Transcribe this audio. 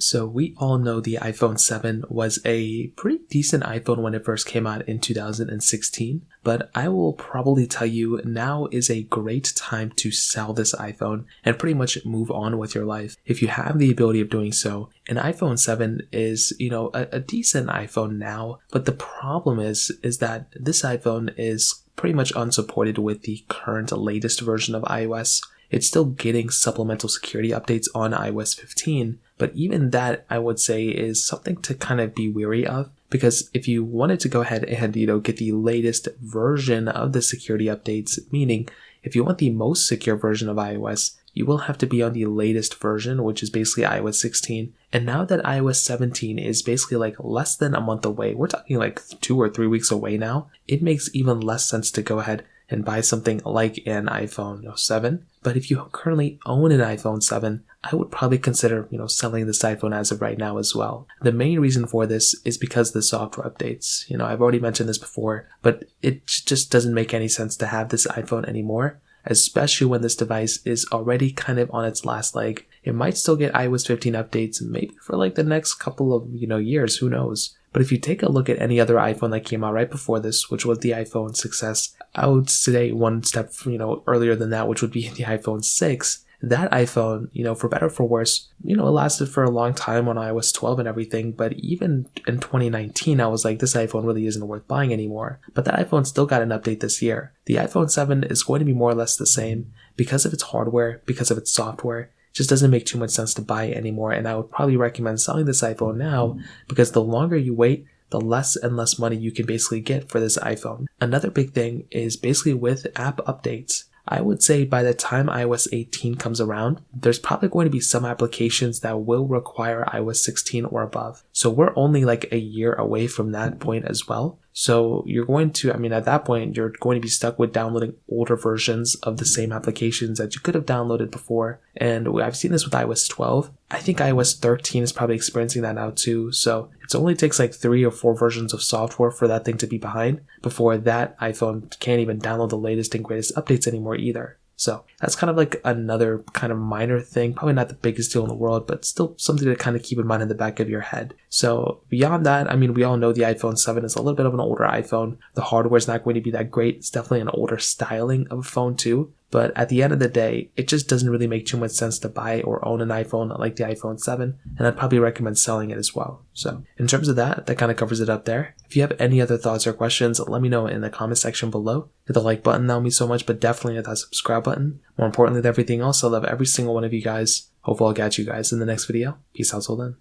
So we all know the iPhone 7 was a pretty decent iPhone when it first came out in 2016, but I will probably tell you now is a great time to sell this iPhone and pretty much move on with your life. If you have the ability of doing so, an iPhone 7 is, a decent iPhone now, but the problem is that this iPhone is pretty much unsupported with the current latest version of iOS. It's still getting supplemental security updates on iOS 15, but even that I would say is something to kind of be wary of, because if you wanted to go ahead and get the latest version of the security updates, meaning if you want the most secure version of iOS, you will have to be on the latest version, which is basically iOS 16. And now that iOS 17 is basically like less than a month away, we're talking like 2 or 3 weeks away now, it makes even less sense to go ahead and buy something like an iPhone 7. But if you currently own an iPhone 7, I would probably consider, selling this iPhone as of right now as well. The main reason for this is because the software updates. I've already mentioned this before, but it just doesn't make any sense to have this iPhone anymore, especially when this device is already kind of on its last leg. It might still get iOS 15 updates, maybe for like the next couple of, years, who knows. But if you take a look at any other iPhone that came out right before this, which was the iPhone 6s, I would say one step, earlier than that, which would be the iPhone 6. That iPhone, for better or for worse, it lasted for a long time on iOS 12 and everything, but even in 2019, I was like, this iPhone really isn't worth buying anymore. But that iPhone still got an update this year. The iPhone 7 is going to be more or less the same because of its hardware, because of its software. It just doesn't make too much sense to buy it anymore, and I would probably recommend selling this iPhone now, because the longer you wait, the less and less money you can basically get for this iPhone. Another big thing is basically with app updates. I would say by the time iOS 18 comes around, there's probably going to be some applications that will require iOS 16 or above. So we're only like a year away from that point as well. So you're going to, at that point, you're going to be stuck with downloading older versions of the same applications that you could have downloaded before. And I've seen this with iOS 12. I think iOS 13 is probably experiencing that now too. So it only takes like 3 or 4 versions of software for that thing to be behind before that iPhone can't even download the latest and greatest updates anymore either. So that's kind of like another kind of minor thing, probably not the biggest deal in the world, but still something to kind of keep in mind in the back of your head. So beyond that, we all know the iPhone 7 is a little bit of an older iPhone. The hardware is not going to be that great. It's definitely an older styling of a phone too. But at the end of the day, it just doesn't really make too much sense to buy or own an iPhone like the iPhone 7, and I'd probably recommend selling it as well. So in terms of that kind of covers it up there. If you have any other thoughts or questions, let me know in the comment section below. Hit the like button, that would mean so much, but definitely hit that subscribe button. More importantly than everything else, I love every single one of you guys. Hopefully I'll catch you guys in the next video. Peace out till then.